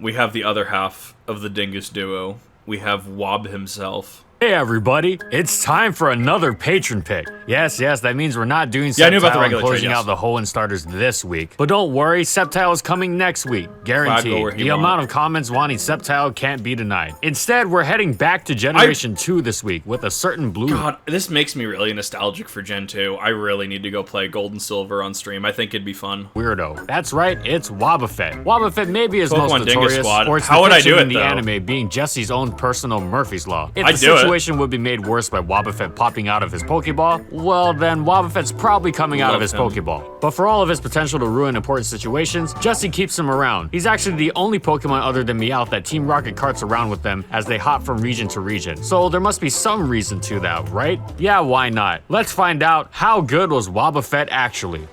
we have the other half of the Dingus duo. We have Wob himself. Hey everybody, it's time for another patron pick. Yes, that means we're not doing I knew about the Sceptile and regular closing trade, out the Hoenn starters this week. But don't worry, Sceptile is coming next week, guaranteed. The amount of comments wanting Sceptile can't be denied. Instead, we're heading back to Generation 2 this week with a certain blue. God, this makes me really nostalgic for Gen 2. I really need to go play Gold and Silver on stream. I think it'd be fun. Weirdo. That's right, it's Wobbuffet. Wobbuffet may be his most notorious for its How would I do it, in the though? anime being Jesse's own personal Murphy's Law. If I'd the do it. situation would be made worse by Wobbuffet popping out of his Pokeball, well then Wobbuffet's probably coming out of his Pokeball. But for all of his potential to ruin important situations, Jesse keeps him around. He's actually the only Pokemon other than Meowth that Team Rocket carts around with them as they hop from region to region. So there must be some reason to that, right? Yeah, why not? Let's find out how good was Wobbuffet actually.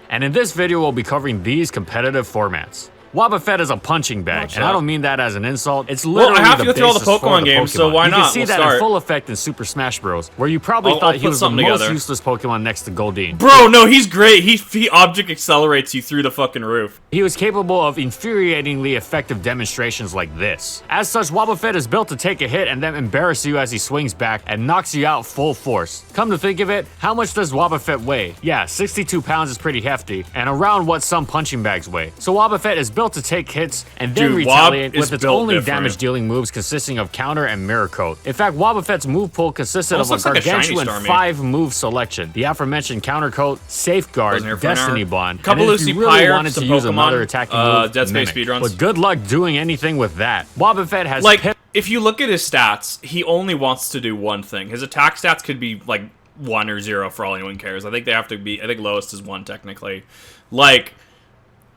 And in this video, we'll be covering these competitive formats. Wobbuffet is a punching bag, and I don't mean that as an insult. It's literally I have to the go through all the basis for Pokemon games, so why You not? can see that in full effect in Super Smash Bros, where you probably thought he was the most useless Pokemon next to Goldeen. Bro, no, he's great. He object accelerates you through the fucking roof. He was capable of infuriatingly effective demonstrations like this. As such, Wobbuffet is built to take a hit and then embarrass you as he swings back and knocks you out full force. Come to think of it, how much does Wobbuffet weigh? Yeah, 62 pounds is pretty hefty, and around what some punching bags weigh. So Wobbuffet is built to take hits and then retaliate with its only damage-dealing moves consisting of Counter and Mirror Coat. In fact, Wobbuffet's move pool consisted of a gargantuan 5-move selection. The aforementioned Counter Coat, Safeguard, Destiny Bond, and if you really wanted to use another attacking move, Dead Space Mimic. speedruns. But good luck doing anything with that. Wobbuffet has if you look at his stats, he only wants to do one thing. His attack stats could be like 1 or 0 for all anyone cares. I think they have to be, I think lowest is 1 technically. Like,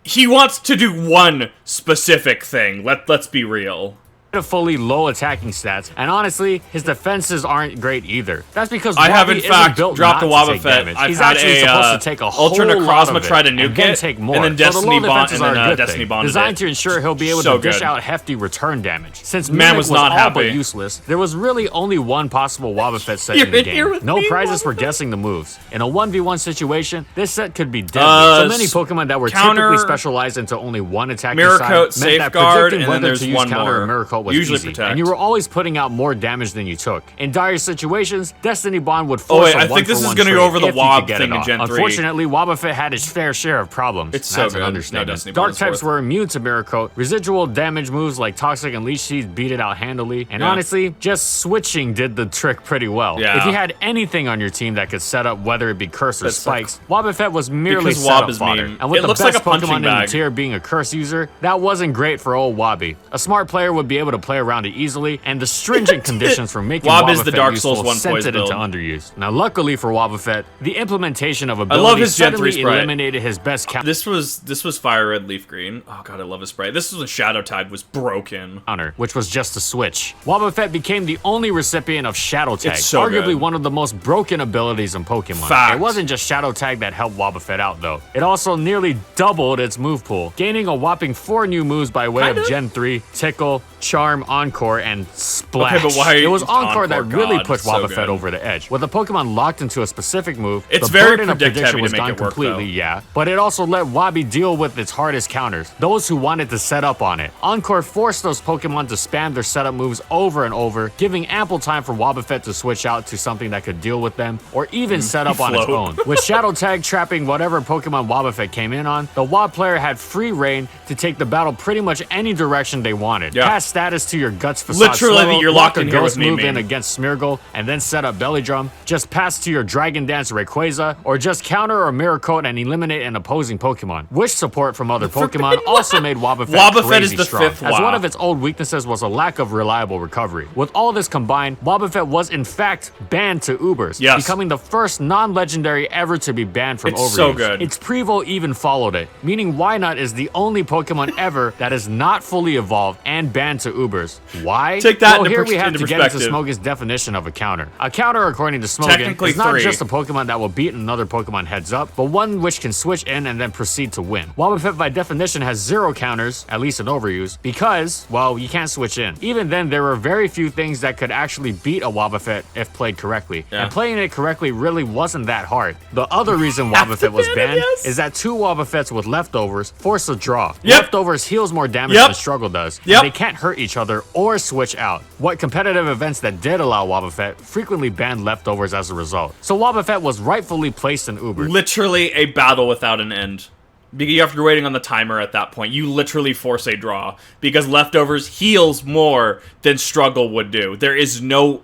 he wants to do one specific thing. Let's be real. Fully low attacking stats, and honestly, his defenses aren't great either. That's because I have in isn't fact built dropped the not to take Wobbuffet. damage. I've He's had actually supposed to take a Ultra whole lot of Necrozma it, try to nuke and then it, take more. and then Destiny Bond, and then Destiny Bond designed to ensure he'll be able to dish out hefty return damage. Since Man Mimic was not all happy. but useless, there was really only one possible Wobbuffet set in the game. No prizes for guessing the moves. In a 1v1 situation, this set could be deadly. So many Pokemon that were typically specialized into only one attacking Mirror side Coat, meant that Safeguard, predicting and then whether there's to use one Counter more. or Mirror Coat was Usually easy. Protect. And you were always putting out more damage than you took. In dire situations, Destiny Bond would force a I think this is going gonna to go over the Wob thing in Gen 3. Unfortunately, Wobbuffet had his fair share of problems. It's so That's good. an understatement. No, Dark types were immune to Mirror Coat. Residual damage moves like Toxic and Leech Seed beat it out handily. And honestly, just switching did the trick pretty well. Yeah. If you had anything on your team that could set up whether it be Curse or Spikes, Wobbuffet was merely Because setup Wob is fodder. meme. And with It the looks best like a punching Pokemon in the bag. tier being a Curse user, that wasn't great for old Wobby. A smart player would be able to play around it easily, and the stringent conditions for making Wob is the Wobbuffet Dark Souls useful 1 sent poise it into build. underuse. Now, luckily for Wobbuffet, the implementation of love abilities his Gen 3 suddenly sprite. eliminated his best This was Fire Red, Leaf Green. Oh god, I love his sprite. This was when Shadow Tide was broken. counter, which was just a switch. Wobbuffet became the only recipient of Shadow Tag, It's so arguably good. one of the most broken abilities in Pokemon. Fact. It wasn't just Shadow Tag that helped Wobbuffet out though. It also nearly doubled its move pool, gaining a whopping 4 new moves by way of Gen 3, Tickle, Charm, Encore, and Splash. Okay, but why it was Encore that Encore, really God, pushed so Wobbuffet good. over the edge. With the Pokemon locked into a specific move, It's the very burden of predict prediction heavy was to make gone it work, completely, though. yeah. But it also let Wobby deal with its hardest counters, those who wanted to set up on it. Encore forced those Pokemon to spam their setup moves over and over, giving ample time for Wobbuffet to switch out to something that could deal with them, or even set up on its own. With Shadow Tag trapping whatever Pokemon Wobbuffet came in on, the Wob player had free reign to take the battle pretty much any direction they wanted. Pass status to your Guts Facade Literally, Swallow, you're lock locked a in here Ghost with me, move in meme. against Smeargle, and then set up Belly Drum. Just pass to your Dragon Dance Rayquaza, or just counter or Mirror Coat and eliminate an opposing Pokemon. Wish support from other Pokemon also made Wobbuffet is crazy the strong, 5th as WoW. one of its old weaknesses was a lack of reliable recovery. With all this combined, Wobbuffet was in fact banned to Ubers, becoming the first non-legendary ever to be banned from overuse. So good. Its Prevo even followed it, meaning Wynut is the only Pokemon ever that is not fully evolved and banned to Ubers. Why? Take that well, into here we have into to get into perspective. Smogon's definition of a counter. A counter, according to Smogon, Technically is not 3. just a Pokemon that will beat another Pokemon heads up, but one which can switch in and then proceed to win. Wobbuffet by definition has 0 counters, at least in overuse, because, well, you can't switch in. Even then, there were very few things that could actually beat a Wobbuffet if played correctly. Yeah. And playing it correctly really wasn't that hard. The other reason Wobbuffet was banned is that 2 Wobbuffets with leftovers force a draw. Yep. Leftovers heals more damage Yep. than Struggle does, Yep. and they can't hurt each other or switch out. What competitive events that did allow Wobbuffet frequently banned leftovers as a result. So Wobbuffet was rightfully placed in Uber. Literally a battle without an end. Because you're waiting on the timer at that point. You literally force a draw. Because leftovers heals more than Struggle would do. There's no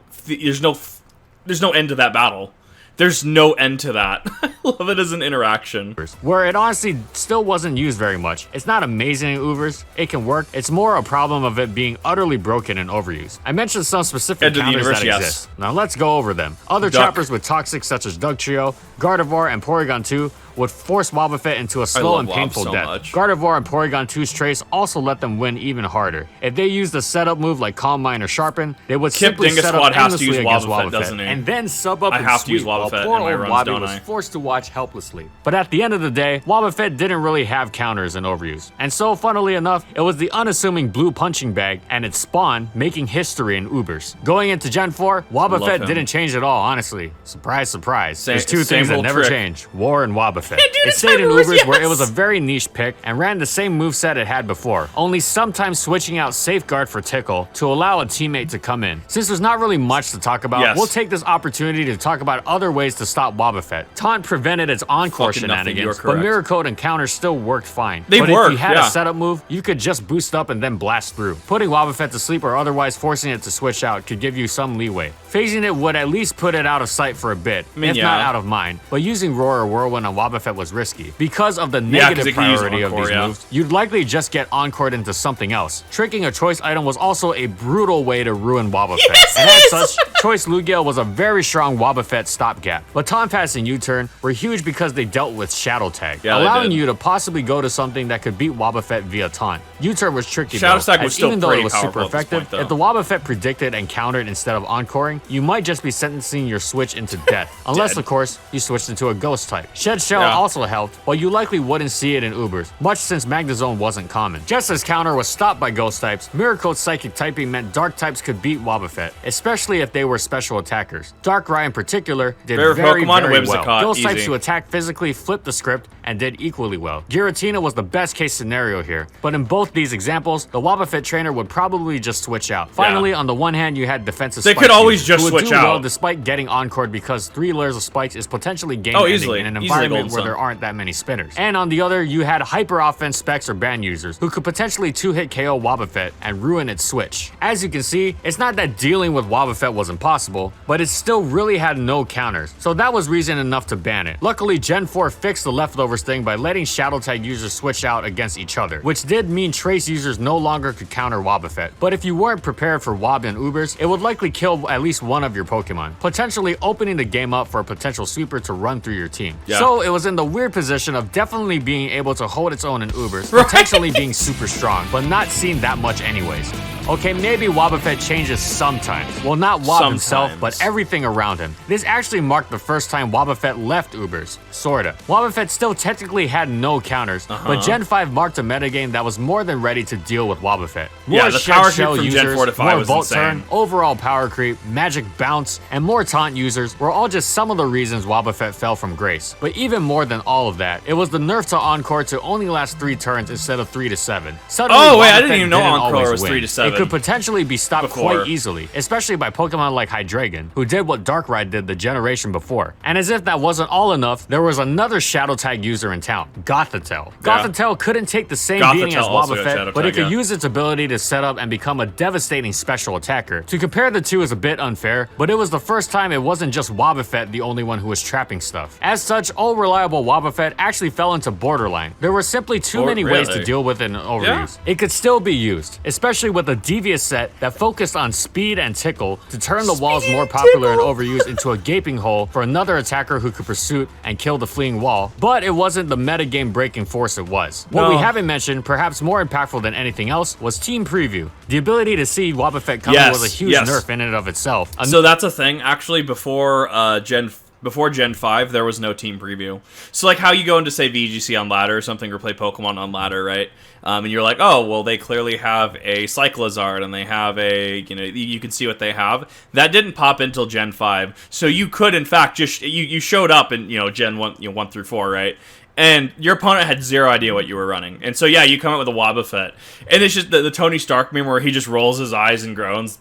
end to that battle. There's no end to that. I love it as an interaction. Where it honestly still wasn't used very much. It's not amazing in Ubers. It can work. It's more a problem of it being utterly broken and overused. I mentioned some specific End of the counters that universe, yes. exist. Now let's go over them. Other Duck. trappers with Toxic such as Dugtrio, Gardevoir, and Porygon 2 would force Wobbuffet into a slow love and Wob painful so death. much. Gardevoir and Porygon 2's trace also let them win even harder. If they used a setup move like Calm Mind or Sharpen, they would Kip simply Dingus set up Squad has to endlessly use against Wobbuffet, Wobbuffet, doesn't he? and then sub up I and have to use sweep, while Wobbuffet poor in my old runs, Wobby don't was I? forced to watch helplessly. But at the end of the day, Wobbuffet didn't really have counters in overuse. And so, funnily enough, it was the unassuming blue punching bag and its spawn making history in Ubers. Going into Gen 4, Wobbuffet him. didn't change at all, honestly. Surprise, surprise. There's 2 same things that old never trick. change: War and Wobbuffet. dude, It it's stayed in Ubers, Ubers where it yes! was a very niche pick and ran the same moveset it had before, only sometimes switching out Safeguard for Tickle to allow a teammate to come in. Since there's not really much to talk about, Yes. we'll take this opportunity to talk about other ways to stop Wobbuffet. Taunt prevented its encore Fucking nothing, you are shenanigans, but correct. Mirror Code and Counter still worked fine. They but work, if you had yeah. a setup move, you could just boost up and then blast through. Putting Wobbuffet to sleep or otherwise forcing it to switch out could give you some leeway. Phasing it would at least put it out of sight for a bit, mean, if yeah. not out of mind. But using Roar or Whirlwind on Wobbuffet was risky. Because of the 'cause negative it can use priority of Encore, these yeah. moves, you'd likely just get encored into something else. Tricking a choice item was also a brutal way to ruin Wobbuffet. Yes, and it as is! such, Choice Lugia was a very strong Wobbuffet stopgap. But Taunt Pass and U-Turn were huge because they dealt with Shadow Tag, Yeah, they allowing did. you to possibly go to something that could beat Wobbuffet via Taunt. U-Turn was tricky Shadow though, Tag was as still even though it pretty was super powerful at this effective, point, though. if the Wobbuffet predicted and countered instead of encoring, you might just be sentencing your switch into death. Unless, Dead. of course, you switched into a Ghost type. Shed Shell Yeah. also helped, but you likely wouldn't see it in Ubers, much since Magnezone wasn't common. Just as counter was stopped by Ghost types, Mirror Coat Psychic typing meant Dark types could beat Wobbuffet, especially if they were special attackers. Darkrai in particular did Favorite very, Pokemon, very well. Whimsicott, Ghost types easy. who attacked physically flipped the script and did equally well. Giratina was the best case scenario here, but in both these examples, the Wobbuffet trainer would probably just switch out. Finally, on the one hand, you had defensive They spike could always users just who would switch do well out. despite getting encored because 3 layers of spikes is potentially game Oh, ending easily. in an Easily environment Golden where Sun. there aren't that many spinners. And on the other, you had hyper offense specs or ban users who could potentially 2-hit KO Wobbuffet and ruin its switch. As you can see, it's not that dealing with Wobbuffet was impossible, but it still really had no counters, so that was reason enough to ban it. Luckily, Gen 4 fixed the leftovers thing by letting Shadow Tag users switch out against each other, which did mean Trace users no longer could counter Wobbuffet. But if you weren't prepared for Wob and Ubers, it would likely kill at least one of your Pokemon, potentially opening the game up for a potential sweeper to run through your team. Yeah. So it was in the weird position of definitely being able to hold its own in Ubers, Right. potentially being super strong, but not seen that much anyways. Okay, maybe Wobbuffet changes sometimes. Well, not Wob himself, Sometimes. but everything around him. This actually marked the first time Wobbuffet left Ubers. Sorta. Wobbuffet still technically had no counters, but Gen 5 marked a metagame that was more than ready to deal with Wobbuffet. More Yeah, the Shed power creep Shell from Gen users, 4 to 5 more was Volt insane. Turn, overall power creep, magic bounce, and more taunt users were all just some of the reasons Wobbuffet fell from grace. But even more than all of that, it was the nerf to Encore to only last 3 turns instead of 3 to 7. Suddenly, Oh, wait, I didn't Wobbuffet even know didn't Encore always was win. 3 to 7 It could potentially be stopped before. quite easily, especially by Pokemon like Hydreigon, who did what Darkrai did the generation before. And as if that wasn't all enough, there was another Shadow Tag user in town, Gothitelle. Yeah. Gothitelle couldn't take the same Gothitelle beating as also got Shadow Wobbuffet, but it Tag, could yeah. use its ability to set up and become a devastating special attacker. To compare the two is a bit unfair, but it was the first time it wasn't just Wobbuffet the only one who was trapping stuff. As such, all reliable Wobbuffet actually fell into borderline. There were simply too many ways to really? deal with an overuse. It could still be used, especially with a devious set that focused on speed and tickle to turn turned the walls more popular and overused into a gaping hole for another attacker who could pursue and kill the fleeing wall, but it wasn't the metagame breaking force it was. What we haven't mentioned, perhaps more impactful than anything else, was Team Preview. The ability to see Wobbuffet coming was a huge nerf in and of itself. So that's a thing. Actually, before Gen 5, there was no team preview. So like how you go into, say, VGC on ladder or something, or play Pokemon on ladder, right? And you're like, oh, well, they clearly have a Cyclizard, and they have a, you can see what they have. That didn't pop until Gen 5. So you could, in fact, just, you showed up in, Gen 1, 1 through 4, right? And your opponent had zero idea what you were running. And so, yeah, you come out with a Wobbuffet. And it's just the Tony Stark meme where he just rolls his eyes and groans.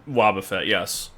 Wobbuffet, yes.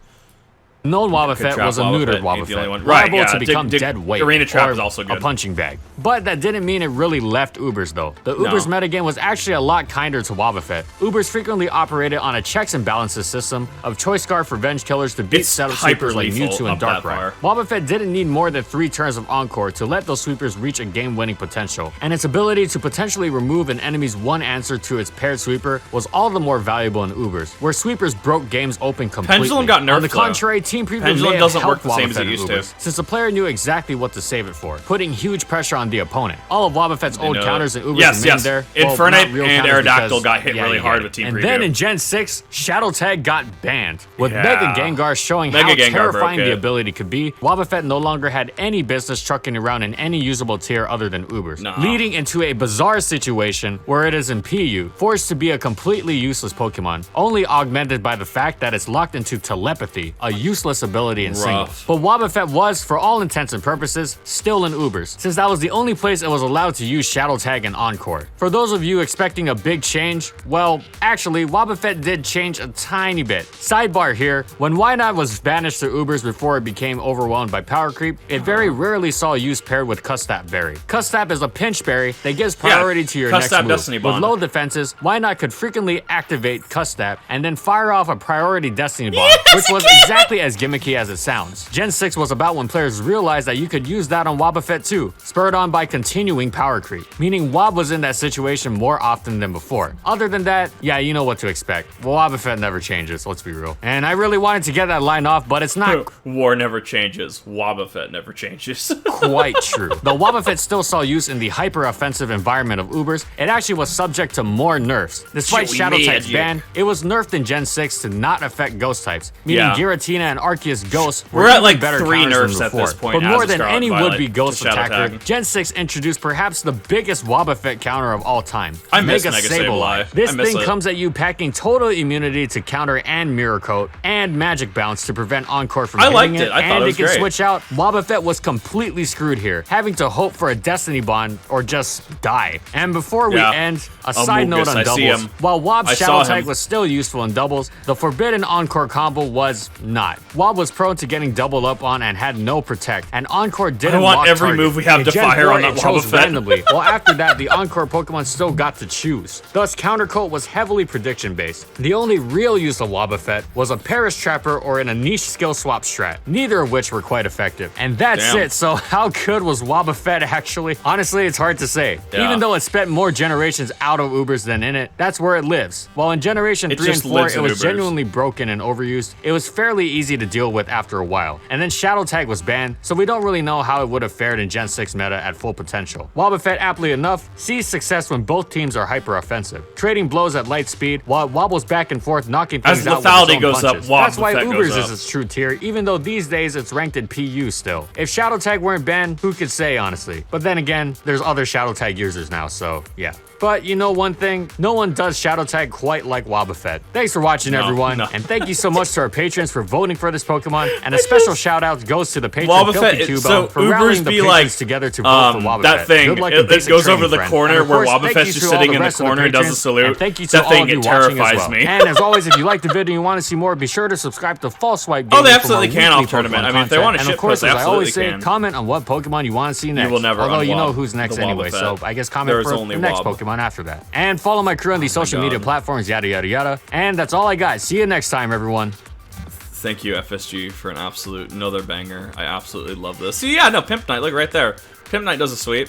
Known Wobbuffet was a neutered Wobbuffet, right, liable to become dead weight, Arena Trap or is also good. A punching bag. But that didn't mean it really left Ubers, though. The Ubers metagame was actually a lot kinder to Wobbuffet. Ubers frequently operated on a checks and balances system of Choice Scarf Revenge Killers to beat setup sweepers like Mewtwo and Darkrai. Wobbuffet didn't need more than 3 turns of Encore to let those sweepers reach a game-winning potential, and its ability to potentially remove an enemy's one answer to its paired sweeper was all the more valuable in Ubers, where sweepers broke games open completely. Pendulum got nerfed, on the contrary, Team Preview Pendulum doesn't work the same as it used to, since the player knew exactly what to save it for, putting huge pressure on the opponent. All of Wobbuffet's old counters and Ubers remained there. Infernape and Aerodactyl got hit really hard with Team Preview. And then in Gen 6, Shadow Tag got banned, with Mega Gengar showing how terrifying the ability could be. Wobbuffet no longer had any business trucking around in any usable tier other than Ubers, leading into a bizarre situation where it is in PU, forced to be a completely useless Pokemon, only augmented by the fact that it's locked into Telepathy, a useless ability in singles. But Wobbuffet was, for all intents and purposes, still in Ubers, since that was the only place it was allowed to use Shadow Tag and Encore. For those of you expecting a big change, well, actually, Wobbuffet did change a tiny bit. Sidebar here, when Wynot was banished to Ubers before it became overwhelmed by power creep, it very rarely saw use paired with Custap Berry. Custap is a pinch berry that gives priority to your next move. Destiny Bond. With low defenses, Wynot could frequently activate Custap and then fire off a priority Destiny Bond, which was exactly as gimmicky as it sounds. Gen 6 was about when players realized that you could use that on Wobbuffet too, spurred on by continuing power creep, meaning Wob was in that situation more often than before. Other than that, yeah, you know what to expect. Wobbuffet never changes, let's be real. And I really wanted to get that line off, but it's not War never changes. Wobbuffet never changes. quite true. Though Wobbuffet still saw use in the hyper-offensive environment of Ubers, it actually was subject to more nerfs. Despite Shadow Type's ban, it was nerfed in Gen 6 to not affect Ghost types, meaning Giratina and Arceus Ghosts were at like better 3 nerfs at this point. But more than any would-be Ghost attacker, Gen 6 introduced perhaps the biggest Wobbuffet counter of all time. I miss Mega Sableye. This thing comes at you packing total immunity to counter and Mirror Coat, and Magic Bounce to prevent Encore from hitting it, and it can switch out. Wobbuffet was completely screwed here, having to hope for a Destiny Bond or just die. And before we end, a side note on doubles. While Wob's Shadow Tag was still useful in doubles, the Forbidden Encore combo was not. Wob was prone to getting doubled up on and had no protect, and Encore didn't lock every move we have to fire on that Wobbuffet randomly. Well, after that, the Encore Pokemon still got to choose. Thus, Counter Coat was heavily prediction-based. The only real use of Wobbuffet was a Paris Trapper or in a niche skill swap strat, neither of which were quite effective. And that's it, so how good was Wobbuffet actually? Honestly, it's hard to say. Even though it spent more generations out of Ubers than in it, that's where it lives. While in Generation 3 and 4, it was genuinely broken and overused, it was fairly easy to deal with after a while. And then Shadow Tag was banned, so we don't really know how it would have fared in Gen 6 meta at full potential. Wobbuffet, aptly enough, sees success when both teams are hyper-offensive, trading blows at light speed while it wobbles back and forth, knocking things out with its own goes punches. up, That's why Ubers is its true tier, even though these days it's ranked in PU still. If Shadow Tag weren't banned, who could say, honestly? But then again, there's other Shadow Tag users now, so yeah. But you know one thing, no one does Shadow Tag quite like Wobbuffet. Thanks for watching, everyone, and thank you so much to our patrons for voting for this Pokemon, and a special shout out goes to the patron Filthy Cube for rallying the patrons together to vote for Wobbuffet. That thing, it goes over the corner where Wobbuffet's just sitting in the corner and does a salute. And thank you to all of you watching as well. And as always, if you like the video and you want to see more, be sure to subscribe to False Swipe Gaming. Oh, they absolutely can off tournament. I mean, if they want to ship post, they absolutely can. And of course, as I always say, comment on what Pokemon you want to see next. You will never Although you know who's next anyway, so I guess comment for the next Pokemon after that. And follow my crew on the social media platforms, yada yada yada. And that's all I got. See you next time, everyone. Thank you, FSG, for an absolute another banger. I absolutely love this. See, yeah, no, Pimp Knight, look right there. Pimp Knight does a sweep.